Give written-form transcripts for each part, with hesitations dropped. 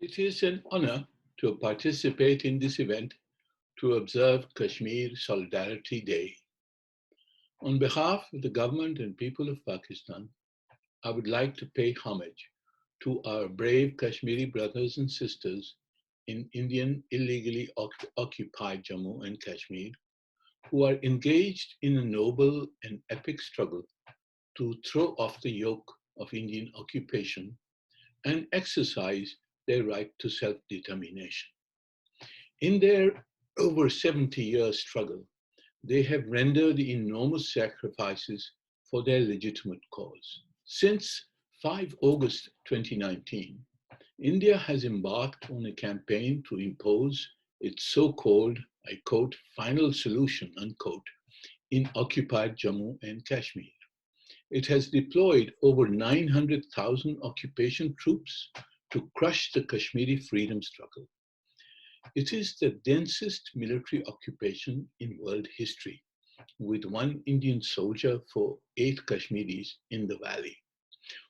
It is an honor to participate in this event to observe Kashmir Solidarity Day. On behalf of the government and people of Pakistan, I would like to pay homage to our brave Kashmiri brothers and sisters in Indian illegally occupied Jammu and Kashmir who are engaged in a noble and epic struggle to throw off the yoke of Indian occupation and exercise their right to self-determination. In their over 70-year struggle, they have rendered enormous sacrifices for their legitimate cause. Since 5 August 2019, India has embarked on a campaign to impose its so-called, I quote, final solution, unquote, in occupied Jammu and Kashmir. It has deployed over 900,000 occupation troops to crush the Kashmiri freedom struggle. It is the densest military occupation in world history, with one Indian soldier for 8 Kashmiris in the valley.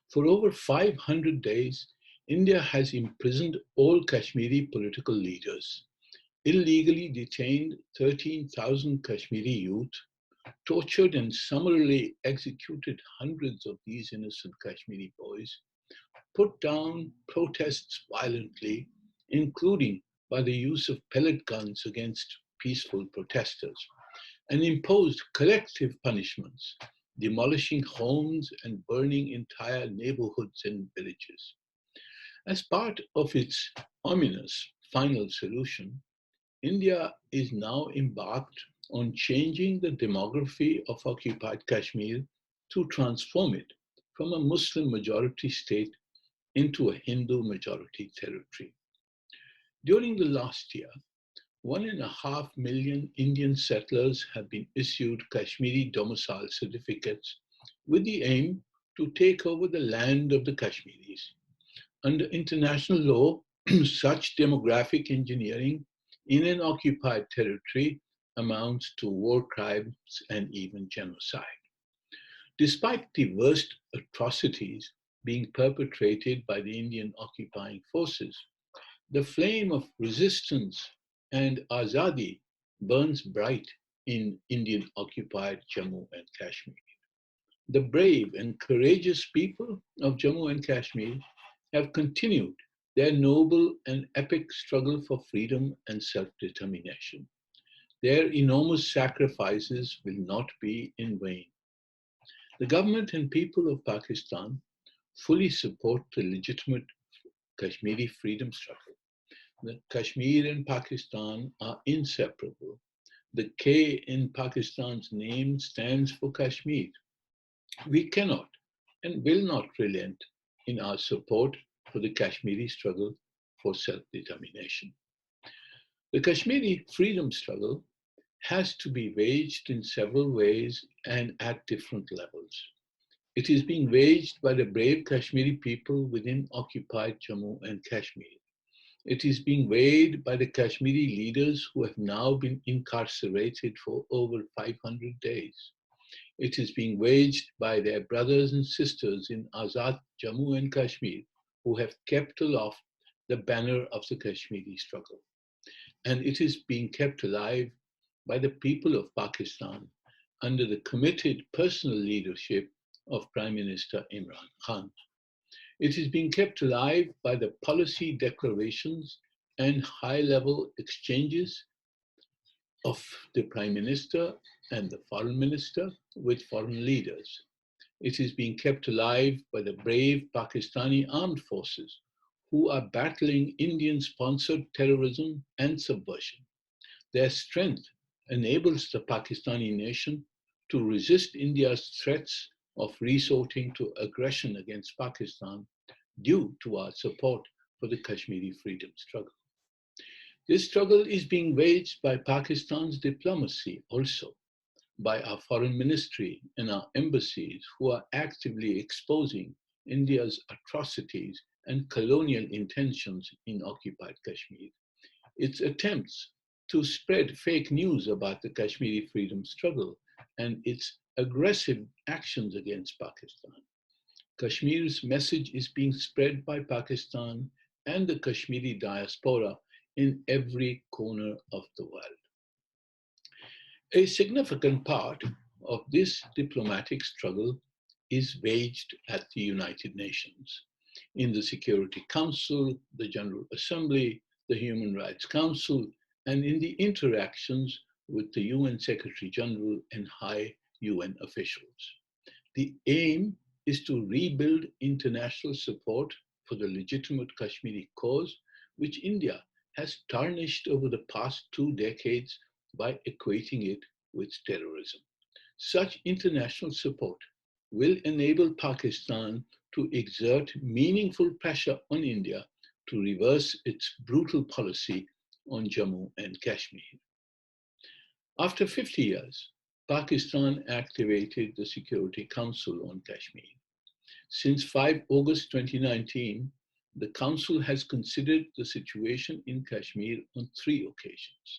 For over 500 days, India has imprisoned all Kashmiri political leaders, illegally detained 13,000 Kashmiri youth, tortured and summarily executed hundreds of these innocent Kashmiri boys, put down protests violently, including by the use of pellet guns against peaceful protesters, and imposed collective punishments, demolishing homes and burning entire neighborhoods and villages. As part of its ominous final solution, India is now embarked on changing the demography of occupied Kashmir to transform it from a Muslim majority state into a Hindu majority territory. During the last year, 1.5 million Indian settlers have been issued Kashmiri domicile certificates with the aim to take over the land of the Kashmiris. Under international law, such demographic engineering in an occupied territory amounts to war crimes and even genocide. Despite the worst atrocities being perpetrated by the Indian occupying forces, the flame of resistance and azadi burns bright in Indian occupied Jammu and Kashmir. The brave and courageous people of Jammu and Kashmir have continued their noble and epic struggle for freedom and self-determination. Their enormous sacrifices will not be in vain. The government and people of Pakistan fully support the legitimate Kashmiri freedom struggle. The Kashmir and Pakistan are inseparable. The K in Pakistan's name stands for Kashmir. We cannot and will not relent in our support for the Kashmiri struggle for self-determination. The Kashmiri freedom struggle has to be waged in several ways and at different levels. It is being waged by the brave Kashmiri people within occupied Jammu and Kashmir. It is being waged by the Kashmiri leaders who have now been incarcerated for over 500 days. It is being waged by their brothers and sisters in Azad Jammu and Kashmir who have kept aloft the banner of the Kashmiri struggle. And it is being kept alive by the people of Pakistan under the committed personal leadership of Prime Minister Imran Khan. It is being kept alive by the policy declarations and high-level exchanges of the Prime Minister and the Foreign Minister with foreign leaders. It is being kept alive by the brave Pakistani armed forces who are battling Indian-sponsored terrorism and subversion. Their strength enables the Pakistani nation to resist India's threats of resorting to aggression against Pakistan due to our support for the Kashmiri freedom struggle. This struggle is being waged by Pakistan's diplomacy also, by our foreign ministry and our embassies who are actively exposing India's atrocities and colonial intentions in occupied Kashmir. Its attempts to spread fake news about the Kashmiri freedom struggle and its aggressive actions against Pakistan. Kashmir's message is being spread by Pakistan and the Kashmiri diaspora in every corner of the world. A significant part of this diplomatic struggle is waged at the United Nations, in the Security Council, the General Assembly, the Human Rights Council, and in the interactions with the UN Secretary General and high UN officials. The aim is to rebuild international support for the legitimate Kashmiri cause, which India has tarnished over the past 2 decades by equating it with terrorism. Such international support will enable Pakistan to exert meaningful pressure on India to reverse its brutal policy on Jammu and Kashmir. After 50 years, Pakistan activated the Security Council on Kashmir. Since 5 August 2019, the Council has considered the situation in Kashmir on 3 occasions.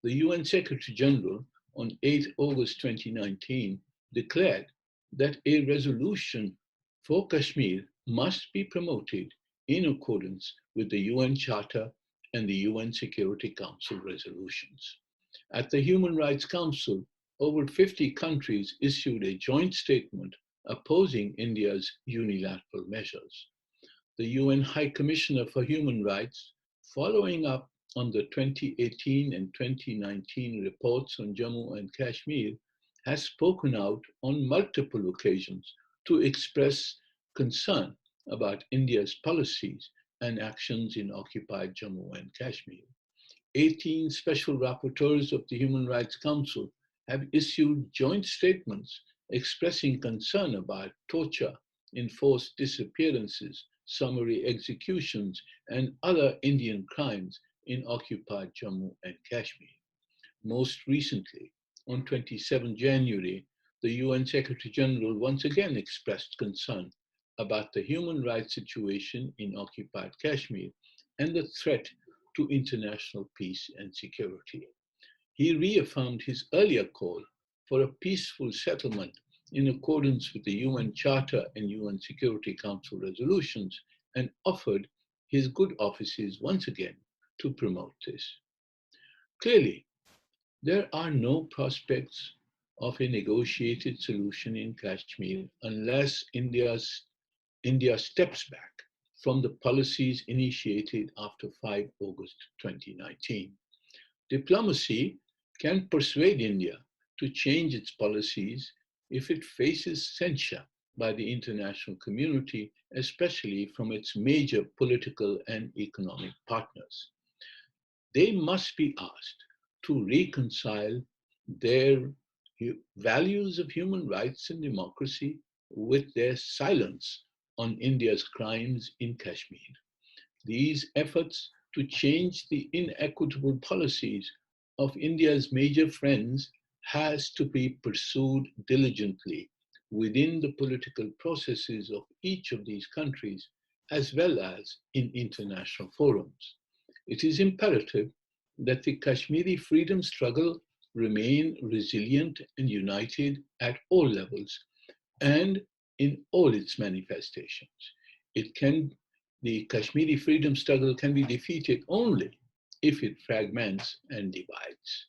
The UN Secretary General on 8 August 2019 declared that a resolution for Kashmir must be promoted in accordance with the UN Charter and the UN Security Council resolutions. At the Human Rights Council, over 50 countries issued a joint statement opposing India's unilateral measures. The UN High Commissioner for Human Rights, following up on the 2018 and 2019 reports on Jammu and Kashmir, has spoken out on multiple occasions to express concern about India's policies and actions in occupied Jammu and Kashmir. 18 special rapporteurs of the Human Rights Council have issued joint statements expressing concern about torture, enforced disappearances, summary executions, and other Indian crimes in occupied Jammu and Kashmir. Most recently, on 27 January, the UN Secretary General once again expressed concern about the human rights situation in occupied Kashmir and the threat to international peace and security. He reaffirmed his earlier call for a peaceful settlement in accordance with the UN Charter and UN Security Council resolutions and offered his good offices once again to promote this. Clearly, there are no prospects of a negotiated solution in Kashmir unless India steps back from the policies initiated after 5 August 2019. Diplomacy can persuade India to change its policies if it faces censure by the international community, especially from its major political and economic partners. They must be asked to reconcile their values of human rights and democracy with their silence on India's crimes in Kashmir. These efforts to change the inequitable policies of India's major friends has to be pursued diligently within the political processes of each of these countries as well as in international forums. It is imperative that the Kashmiri freedom struggle remain resilient and united at all levels and in all its manifestations. The Kashmiri freedom struggle can be defeated only if it fragments and divides.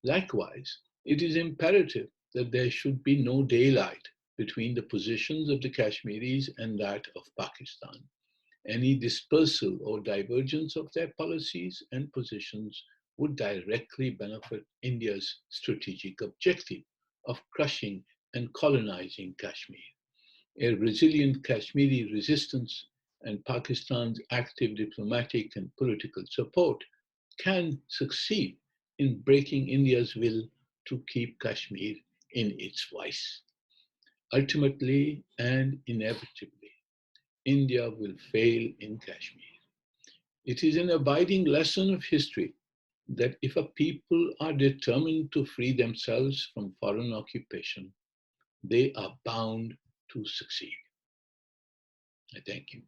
Likewise, it is imperative that there should be no daylight between the positions of the Kashmiris and that of Pakistan. Any dispersal or divergence of their policies and positions would directly benefit India's strategic objective of crushing and colonizing Kashmir. A resilient Kashmiri resistance and Pakistan's active diplomatic and political support can succeed in breaking India's will to keep Kashmir in its vice. Ultimately and inevitably, India will fail in Kashmir. It is an abiding lesson of history that if a people are determined to free themselves from foreign occupation, they are bound to succeed. I thank you.